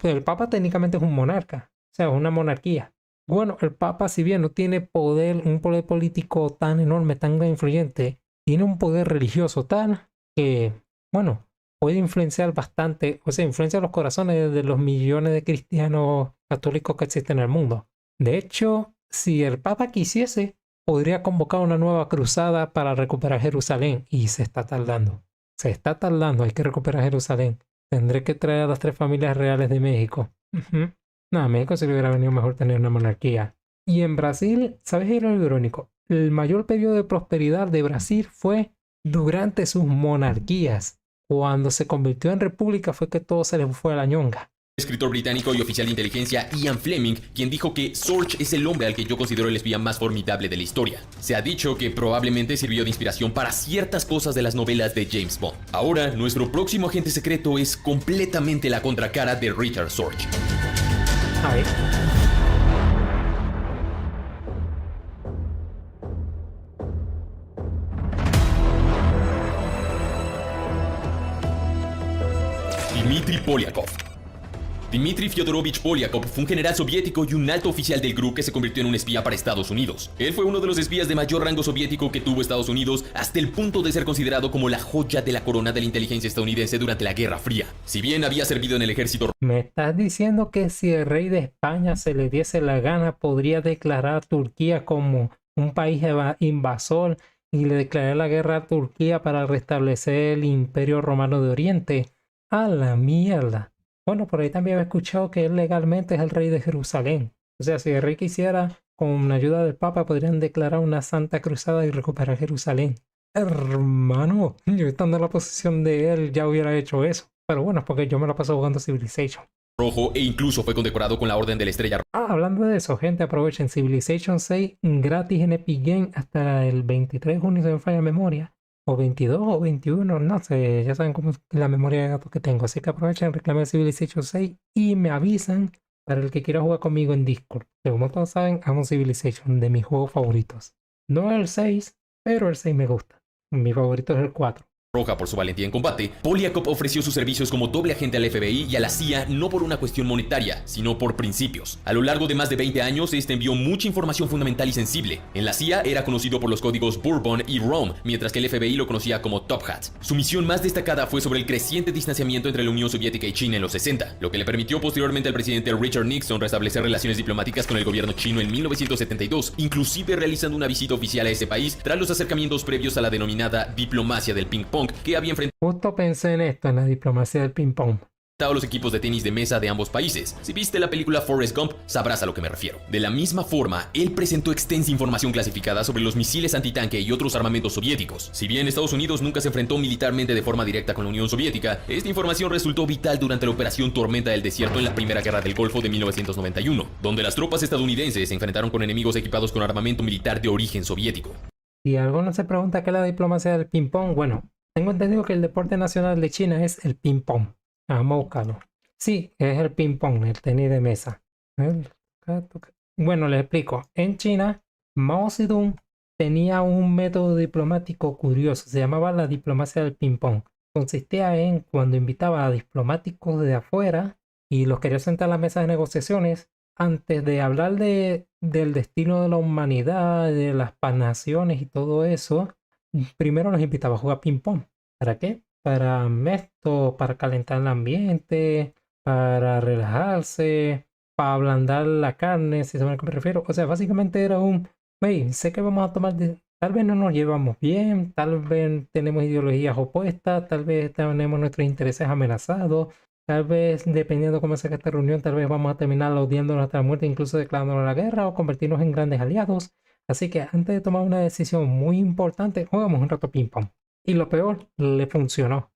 El Papa técnicamente es un monarca, o sea, es una monarquía. Bueno, el Papa, si bien no tiene un poder político tan enorme, tan influyente, tiene un poder religioso tal que, bueno, puede influenciar bastante, o sea, influencia los corazones de los millones de cristianos católicos que existen en el mundo. De hecho, si el Papa quisiese, podría convocar una nueva cruzada para recuperar Jerusalén, y se está tardando. Hay que recuperar Jerusalén. Tendré que traer a las 3 familias reales de México. No, a México se le hubiera venido mejor tener una monarquía. Y en Brasil, ¿sabes qué es lo irónico? El mayor periodo de prosperidad de Brasil fue durante sus monarquías. Cuando se convirtió en república fue que todo se le fue a la ñonga. Escritor británico y oficial de inteligencia Ian Fleming, quien dijo que Sorge es el hombre al que yo considero el espía más formidable de la historia. Se ha dicho que probablemente sirvió de inspiración para ciertas cosas de las novelas de James Bond. Ahora, nuestro próximo agente secreto es completamente la contracara de Richard Sorge. A ver. Dmitry Polyakov. Dmitry Fyodorovich Polyakov fue un general soviético y un alto oficial del GRU que se convirtió en un espía para Estados Unidos. Él fue uno de los espías de mayor rango soviético que tuvo Estados Unidos, hasta el punto de ser considerado como la joya de la corona de la inteligencia estadounidense durante la Guerra Fría. Si bien había servido en el ejército... ¿Me estás diciendo que si el rey de España se le diese la gana podría declarar a Turquía como un país invasor y le declarar la guerra a Turquía para restablecer el Imperio Romano de Oriente? ¡A la mierda! Bueno, por ahí también había escuchado que él legalmente es el rey de Jerusalén. O sea, si el rey quisiera, con la ayuda del Papa, podrían declarar una santa cruzada y recuperar Jerusalén. Hermano, yo estando en la posición de él ya hubiera hecho eso. Pero bueno, es porque yo me lo paso jugando Civilization. Rojo e incluso fue condecorado con la Orden de la Estrella Roja. Hablando de eso, gente, aprovechen Civilization 6 gratis en Epic Game hasta el 23 de junio, si me falla la memoria. O 22 o 21, no sé, ya saben cómo es la memoria de gato que tengo. Así que aprovechen, reclamen Civilization 6 y me avisan para el que quiera jugar conmigo en Discord. Que como todos saben, amo Civilization, de mis juegos favoritos. No el 6, pero el 6 me gusta. Mi favorito es el 4. Roja por su valentía en combate, Polyakov ofreció sus servicios como doble agente al FBI y a la CIA no por una cuestión monetaria, sino por principios. A lo largo de más de 20 años, este envió mucha información fundamental y sensible. En la CIA era conocido por los códigos Bourbon y Rome, mientras que el FBI lo conocía como Top Hat. Su misión más destacada fue sobre el creciente distanciamiento entre la Unión Soviética y China en los 60, lo que le permitió posteriormente al presidente Richard Nixon restablecer relaciones diplomáticas con el gobierno chino en 1972, inclusive realizando una visita oficial a ese país tras los acercamientos previos a la denominada diplomacia del ping-pong que había enfrentado Justo pensé en esto, en la diplomacia del ping-pong. a los equipos de tenis de mesa de ambos países. Si viste la película Forrest Gump, sabrás a lo que me refiero. De la misma forma, él presentó extensa información clasificada sobre los misiles antitanque y otros armamentos soviéticos. Si bien Estados Unidos nunca se enfrentó militarmente de forma directa con la Unión Soviética, esta información resultó vital durante la Operación Tormenta del Desierto en la Primera Guerra del Golfo de 1991, donde las tropas estadounidenses se enfrentaron con enemigos equipados con armamento militar de origen soviético. Si alguno se pregunta qué es la diplomacia del ping-pong, bueno, tengo entendido que el deporte nacional de China es el ping-pong. Vamos a buscarlo. Sí, es el ping-pong, el tenis de mesa. Bueno, les explico. En China, Mao Zedong tenía un método diplomático curioso. Se llamaba la diplomacia del ping-pong. Consistía en cuando invitaba a diplomáticos de afuera y los quería sentar a la mesa de negociaciones, antes de hablar del destino de la humanidad, de las naciones y todo eso, primero los invitaba a jugar ping-pong. ¿Para qué? Para esto, para calentar el ambiente, para relajarse, para ablandar la carne, si saben a qué me refiero. O sea, básicamente era hey, sé que vamos a tomar, tal vez no nos llevamos bien, tal vez tenemos ideologías opuestas, tal vez tenemos nuestros intereses amenazados, tal vez, dependiendo de cómo se haga esta reunión, tal vez vamos a terminar odiándonos hasta la muerte, incluso declarándonos la guerra o convertirnos en grandes aliados. Así que antes de tomar una decisión muy importante, jugamos un rato ping-pong. Y lo peor, le funcionó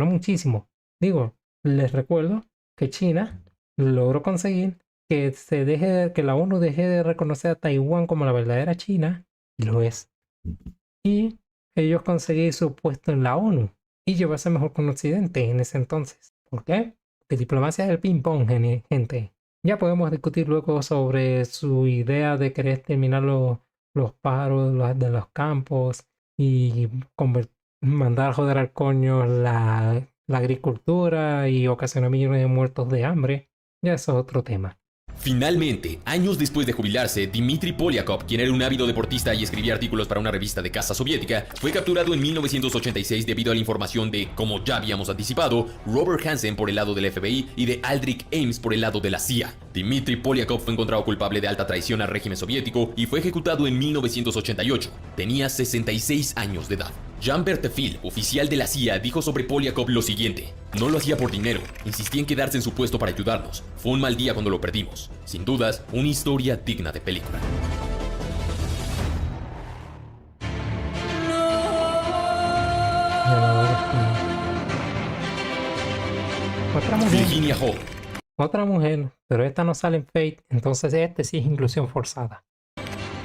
muchísimo. Digo, les recuerdo que China logró conseguir que la ONU deje de reconocer a Taiwán como la verdadera China, y lo es. Y ellos conseguir su puesto en la ONU y llevarse mejor con Occidente en ese entonces. ¿Por qué? Porque diplomacia es el ping-pong, gente. Ya podemos discutir luego sobre su idea de querer terminar los paros de los campos y mandar a joder al coño la agricultura y ocasionar millones de muertos de hambre. Ya eso es otro tema. Finalmente, años después de jubilarse, Dmitry Polyakov, quien era un ávido deportista y escribía artículos para una revista de caza soviética, fue capturado en 1986 debido a la información de, como ya habíamos anticipado, Robert Hansen por el lado del FBI y de Aldrich Ames por el lado de la CIA. Dmitry Polyakov fue encontrado culpable de alta traición al régimen soviético y fue ejecutado en 1988. Tenía 66 años de edad. Jean Berthefil, oficial de la CIA, dijo sobre Polyakov lo siguiente: no lo hacía por dinero, insistía en quedarse en su puesto para ayudarnos. Fue un mal día cuando lo perdimos. Sin dudas, una historia digna de película. Otra mujer. Virginia Hall. otra mujer, pero esta no sale en Fate, entonces este sí es inclusión forzada.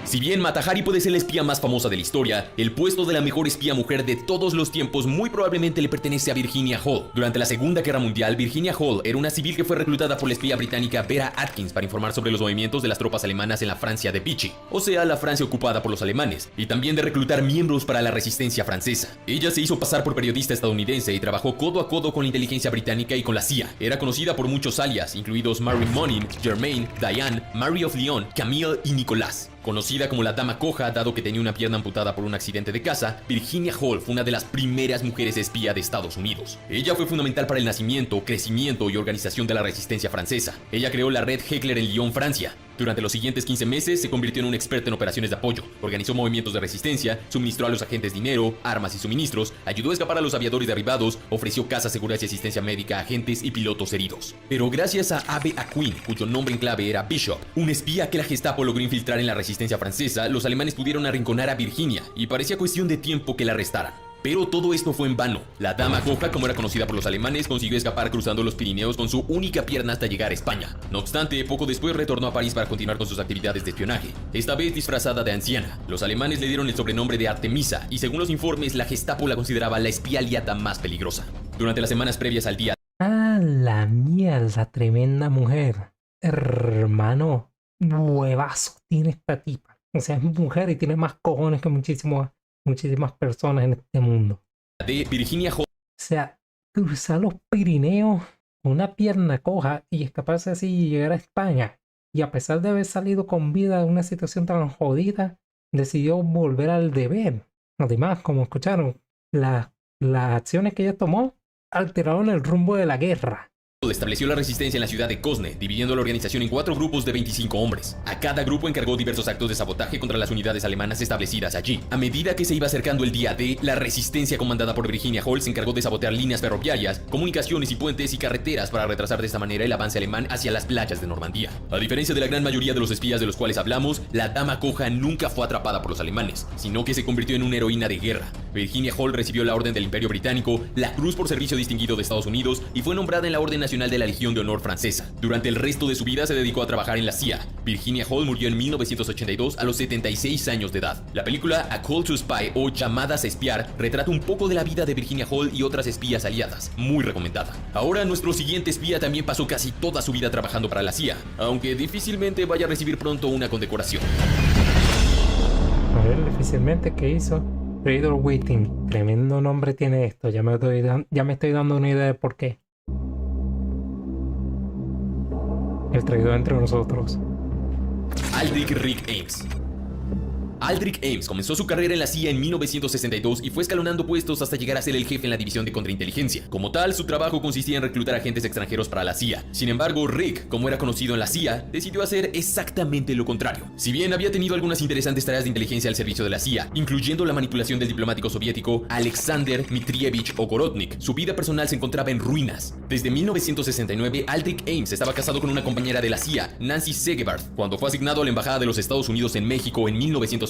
Si bien Mata Hari puede ser la espía más famosa de la historia, el puesto de la mejor espía mujer de todos los tiempos muy probablemente le pertenece a Virginia Hall. Durante la Segunda Guerra Mundial, Virginia Hall era una civil que fue reclutada por la espía británica Vera Atkins para informar sobre los movimientos de las tropas alemanas en la Francia de Vichy, o sea, la Francia ocupada por los alemanes, y también de reclutar miembros para la resistencia francesa. Ella se hizo pasar por periodista estadounidense y trabajó codo a codo con la inteligencia británica y con la CIA. Era conocida por muchos alias, incluidos Mary Monning, Germaine, Diane, Mary of Lyon, Camille y Nicolas. Conocida como la Dama Coja, dado que tenía una pierna amputada por un accidente de caza, Virginia Hall fue una de las primeras mujeres espía de Estados Unidos. Ella fue fundamental para el nacimiento, crecimiento y organización de la resistencia francesa. Ella creó la red Heckler en Lyon, Francia. Durante los siguientes 15 meses se convirtió en un experto en operaciones de apoyo, organizó movimientos de resistencia, suministró a los agentes dinero, armas y suministros, ayudó a escapar a los aviadores derribados, ofreció casas seguras y asistencia médica a agentes y pilotos heridos. Pero gracias a Abe Aquin, cuyo nombre en clave era Bishop, un espía que la Gestapo logró infiltrar en la resistencia francesa, los alemanes pudieron arrinconar a Virginia y parecía cuestión de tiempo que la arrestaran. Pero todo esto fue en vano. La Dama Coja, como era conocida por los alemanes, consiguió escapar cruzando los Pirineos con su única pierna hasta llegar a España. No obstante, poco después retornó a París para continuar con sus actividades de espionaje, esta vez disfrazada de anciana. Los alemanes le dieron el sobrenombre de Artemisa y según los informes, la Gestapo la consideraba la espía aliada más peligrosa. Durante las semanas previas al día... ¡Ah, la mierda! Tremenda mujer. Hermano, huevazo tiene esta tipa. O sea, es mujer y tiene más cojones que muchísimas personas en este mundo. de Virginia Hall. O sea, cruzar los Pirineos con una pierna coja y escaparse así y llegar a España. Y a pesar de haber salido con vida de una situación tan jodida, decidió volver al deber. Además, como escucharon, las acciones que ella tomó alteraron el rumbo de la guerra. Estableció la resistencia en la ciudad de Cosne, dividiendo la organización en 4 grupos de 25 hombres. A cada grupo encargó diversos actos de sabotaje contra las unidades alemanas establecidas allí. A medida que se iba acercando el día D, la resistencia comandada por Virginia Hall se encargó de sabotear líneas ferroviarias, comunicaciones y puentes y carreteras para retrasar de esta manera el avance alemán hacia las playas de Normandía. A diferencia de la gran mayoría de los espías de los cuales hablamos, la Dama Coja nunca fue atrapada por los alemanes, sino que se convirtió en una heroína de guerra. Virginia Hall recibió la Orden del Imperio Británico, la Cruz por Servicio Distinguido de Estados Unidos y fue nombrada en la Orden Nacional de la Legión de Honor francesa. Durante el resto de su vida se dedicó a trabajar en la CIA. Virginia Hall murió en 1982 a los 76 años de edad. La película A Call to Spy o Llamadas a Espiar retrata un poco de la vida de Virginia Hall y otras espías aliadas. Muy recomendada. Ahora nuestro siguiente espía también pasó casi toda su vida trabajando para la CIA, aunque difícilmente vaya a recibir pronto una condecoración. A ver, difícilmente, ¿qué hizo? Trader Waiting, tremendo nombre tiene esto, ya me estoy dando una idea de por qué. El traidor entre nosotros. Aldrich Rick Ames. Aldrich Ames comenzó su carrera en la CIA en 1962 y fue escalonando puestos hasta llegar a ser el jefe en la división de contrainteligencia. Como tal, su trabajo consistía en reclutar agentes extranjeros para la CIA. Sin embargo, Rick, como era conocido en la CIA, decidió hacer exactamente lo contrario. Si bien había tenido algunas interesantes tareas de inteligencia al servicio de la CIA, incluyendo la manipulación del diplomático soviético Alexander Mitrievich Ogorodnik, su vida personal se encontraba en ruinas. Desde 1969, Aldrich Ames estaba casado con una compañera de la CIA, Nancy Segebarth. Cuando fue asignado a la Embajada de los Estados Unidos en México en 1983,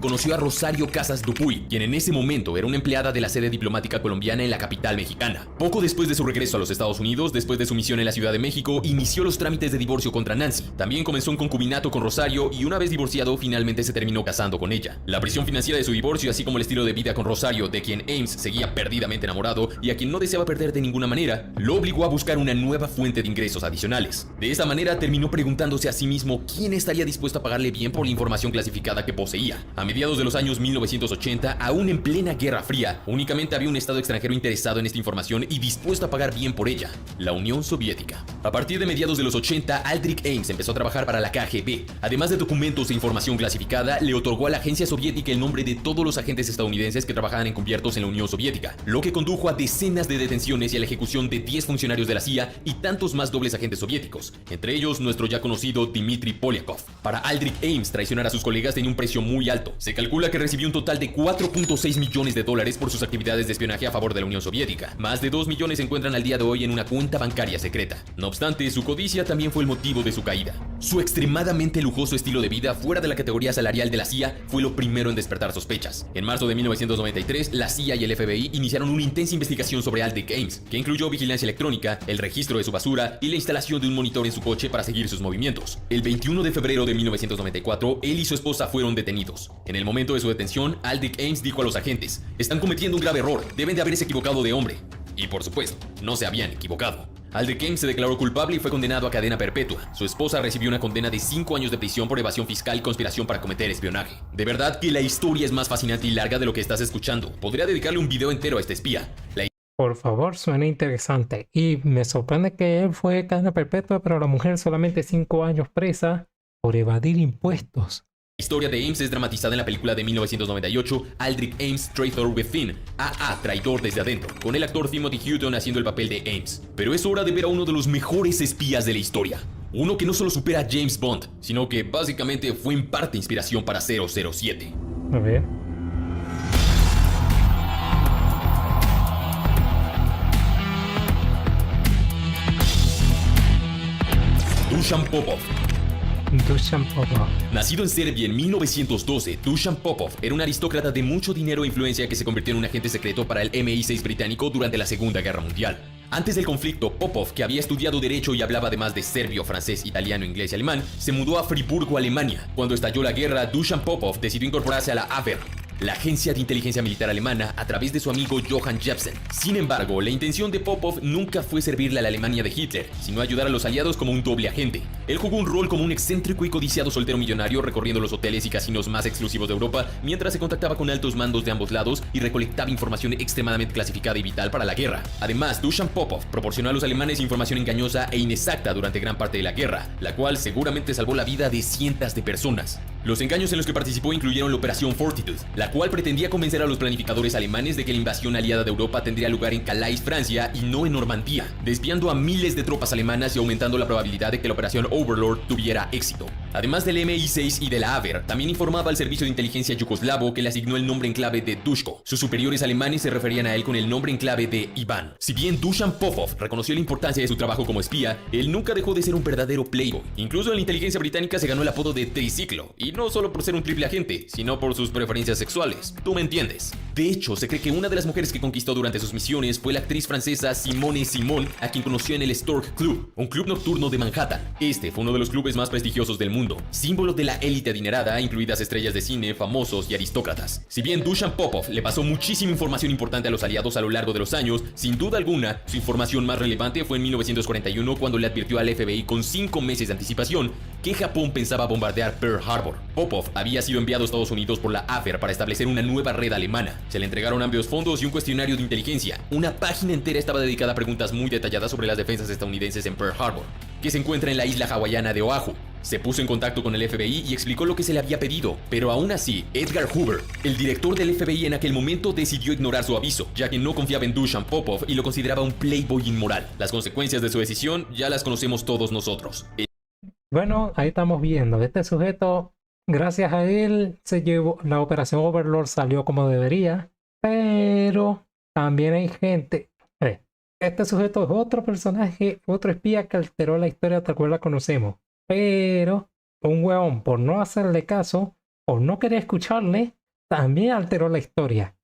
conoció a Rosario Casas Dupuy, quien en ese momento era una empleada de la sede diplomática colombiana en la capital mexicana. Poco después de su regreso a los Estados Unidos, después de su misión en la Ciudad de México, inició los trámites de divorcio contra Nancy. También comenzó un concubinato con Rosario y una vez divorciado, finalmente se terminó casando con ella. La presión financiera de su divorcio, así como el estilo de vida con Rosario, de quien Ames seguía perdidamente enamorado y a quien no deseaba perder de ninguna manera, lo obligó a buscar una nueva fuente de ingresos adicionales. De esta manera terminó preguntándose a sí mismo quién estaría dispuesto a pagarle bien por la información clasificada que poseía. A mediados de los años 1980, aún en plena Guerra Fría, únicamente había un estado extranjero interesado en esta información y dispuesto a pagar bien por ella: la Unión Soviética. A partir de mediados de los 80, Aldrich Ames empezó a trabajar para la KGB. Además de documentos e información clasificada, le otorgó a la agencia soviética el nombre de todos los agentes estadounidenses que trabajaban encubiertos en la Unión Soviética, lo que condujo a decenas de detenciones y a la ejecución de 10 funcionarios de la CIA y tantos más dobles agentes soviéticos, entre ellos nuestro ya conocido Dmitry Polyakov. Para Aldrich Ames, traicionar a sus colegas tenía un precio muy alto. Se calcula que recibió un total de 4.6 millones de dólares por sus actividades de espionaje a favor de la Unión Soviética. Más de 2 millones se encuentran al día de hoy en una cuenta bancaria secreta. No obstante, su codicia también fue el motivo de su caída. Su extremadamente lujoso estilo de vida fuera de la categoría salarial de la CIA fue lo primero en despertar sospechas. En marzo de 1993, la CIA y el FBI iniciaron una intensa investigación sobre Aldrich Ames, que incluyó vigilancia electrónica, el registro de su basura y la instalación de un monitor en su coche para seguir sus movimientos. El 21 de febrero de 1994, él y su esposa fueron detenidos. En el momento de su detención, Aldrich Ames dijo a los agentes: "Están cometiendo un grave error, deben de haberse equivocado de hombre". Y por supuesto, no se habían equivocado. Aldrich Ames se declaró culpable y fue condenado a cadena perpetua. Su esposa recibió una condena de 5 años de prisión por evasión fiscal y conspiración para cometer espionaje. De verdad que la historia es más fascinante y larga de lo que estás escuchando. Podría dedicarle un video entero a este espía. Por favor, suena interesante. Y me sorprende que él fue cadena perpetua, pero la mujer solamente 5 años presa por evadir impuestos. La historia de Ames es dramatizada en la película de 1998 Aldrich Ames Traitor Within, AA, Traidor desde adentro, con el actor Timothy Hutton haciendo el papel de Ames. Pero es hora de ver a uno de los mejores espías de la historia. Uno que no solo supera a James Bond, sino que básicamente fue en parte inspiración para 007. A ver. Dusan Popov. Dusan Popov. Nacido en Serbia en 1912, Dusan Popov era un aristócrata de mucho dinero e influencia que se convirtió en un agente secreto para el MI6 británico durante la Segunda Guerra Mundial. Antes del conflicto, Popov, que había estudiado Derecho y hablaba además de serbio, francés, italiano, inglés y alemán, se mudó a Friburgo, Alemania. Cuando estalló la guerra, Dusan Popov decidió incorporarse a la Abwehr, la agencia de inteligencia militar alemana, a través de su amigo Johann Jepsen. Sin embargo, la intención de Popov nunca fue servirle a la Alemania de Hitler, sino ayudar a los aliados como un doble agente. Él jugó un rol como un excéntrico y codiciado soltero millonario recorriendo los hoteles y casinos más exclusivos de Europa mientras se contactaba con altos mandos de ambos lados y recolectaba información extremadamente clasificada y vital para la guerra. Además, Dusan Popov proporcionó a los alemanes información engañosa e inexacta durante gran parte de la guerra, la cual seguramente salvó la vida de cientos de personas. Los engaños en los que participó incluyeron la Operación Fortitude, la cual pretendía convencer a los planificadores alemanes de que la invasión aliada de Europa tendría lugar en Calais, Francia, y no en Normandía, desviando a miles de tropas alemanas y aumentando la probabilidad de que la Operación Overlord tuviera éxito. Además del MI6 y de la Abwehr, también informaba al servicio de inteligencia yugoslavo, que le asignó el nombre en clave de Dushko. Sus superiores alemanes se referían a él con el nombre en clave de Iván. Si bien Dusan Popov reconoció la importancia de su trabajo como espía, él nunca dejó de ser un verdadero playboy. Incluso en la inteligencia británica se ganó el apodo de Triciclo, y no solo por ser un triple agente, sino por sus preferencias sexuales. Tú me entiendes. De hecho, se cree que una de las mujeres que conquistó durante sus misiones fue la actriz francesa Simone Simon, a quien conoció en el Stork Club, un club nocturno de Manhattan. Este fue uno de los clubes más prestigiosos del mundo, símbolo de la élite adinerada, incluidas estrellas de cine, famosos y aristócratas. Si bien Dusan Popov le pasó muchísima información importante a los aliados a lo largo de los años, sin duda alguna, su información más relevante fue en 1941 cuando le advirtió al FBI con 5 meses de anticipación que Japón pensaba bombardear Pearl Harbor. Popov había sido enviado a Estados Unidos por la Abwehr para establecer una nueva red alemana. Se le entregaron amplios fondos y un cuestionario de inteligencia. Una página entera estaba dedicada a preguntas muy detalladas sobre las defensas estadounidenses en Pearl Harbor, que se encuentra en la isla hawaiana de Oahu. Se puso en contacto con el FBI y explicó lo que se le había pedido, pero aún así, Edgar Hoover, el director del FBI en aquel momento, decidió ignorar su aviso, ya que no confiaba en Dusan Popov y lo consideraba un playboy inmoral. Las consecuencias de su decisión ya las conocemos todos nosotros. Bueno, ahí estamos viendo. Este sujeto, gracias a él, se llevó, la operación Overlord salió como debería, pero también hay gente. Este sujeto es otro personaje, otro espía que alteró la historia tal cual la conocemos. Pero un huevón, por no hacerle caso, por no querer escucharle, también alteró la historia.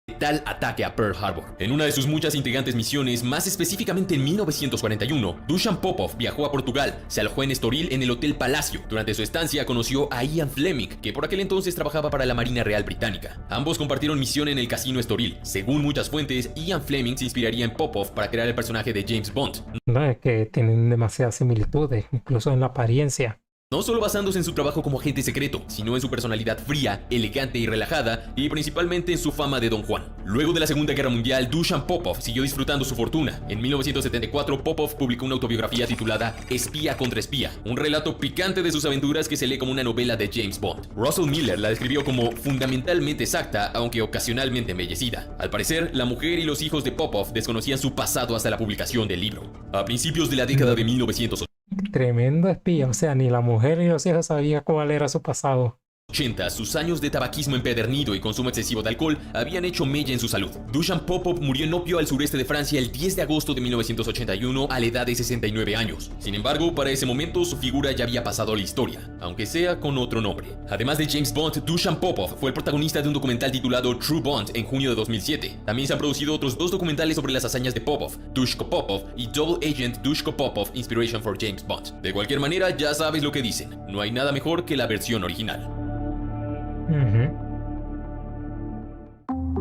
Letal ataque a Pearl Harbor. En una de sus muchas intrigantes misiones, más específicamente en 1941, Dusan Popov viajó a Portugal, se alojó en Estoril en el Hotel Palacio. Durante su estancia conoció a Ian Fleming, que por aquel entonces trabajaba para la Marina Real Británica. Ambos compartieron misión en el Casino Estoril. Según muchas fuentes, Ian Fleming se inspiraría en Popov para crear el personaje de James Bond. No, es que tienen demasiadas similitudes, incluso en la apariencia. No solo basándose en su trabajo como agente secreto, sino en su personalidad fría, elegante y relajada, y principalmente en su fama de Don Juan. Luego de la Segunda Guerra Mundial, Dusan Popov siguió disfrutando su fortuna. En 1974, Popov publicó una autobiografía titulada Espía contra espía, un relato picante de sus aventuras que se lee como una novela de James Bond. Russell Miller la describió como fundamentalmente exacta, aunque ocasionalmente embellecida. Al parecer, la mujer y los hijos de Popov desconocían su pasado hasta la publicación del libro. A principios de la década de 1980, Tremendo espía, o sea, ni la mujer ni los hijos sabían cuál era su pasado. 80, sus años de tabaquismo empedernido y consumo excesivo de alcohol habían hecho mella en su salud. Dusan Popov murió en Opio al sureste de Francia el 10 de agosto de 1981 a la edad de 69 años. Sin embargo, para ese momento su figura ya había pasado a la historia, aunque sea con otro nombre. Además de James Bond, Dusan Popov fue el protagonista de un documental titulado True Bond en junio de 2007. También se han producido otros 2 documentales sobre las hazañas de Popov, Dushko Popov y Double Agent Dushko Popov Inspiration for James Bond. De cualquier manera, ya sabes lo que dicen, no hay nada mejor que la versión original.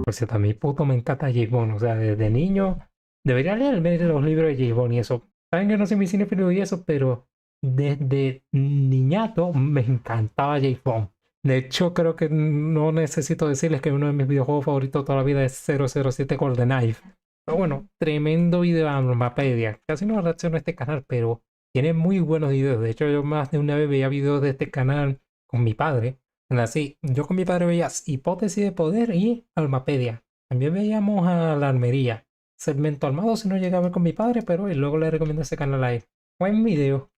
Por cierto, a mí puto me encanta James Bond. O sea, desde niño debería leerme los libros de James Bond y eso. Saben que no soy muy cinéfilo y eso, pero desde niñato me encantaba James Bond. De hecho, creo que no necesito decirles que uno de mis videojuegos favoritos toda la vida es 007 GoldenEye. Pero bueno, tremendo video de Armapedia. Casi no reacciono a este canal, pero tiene muy buenos videos. De hecho, yo más de una vez veía videos de este canal con mi padre. Así, yo con mi padre veía Hipótesis de Poder y Almapedia. También veíamos a La Armería. Segmento Armado si no llegué a ver con mi padre, pero luego le recomiendo ese canal a él. Buen video.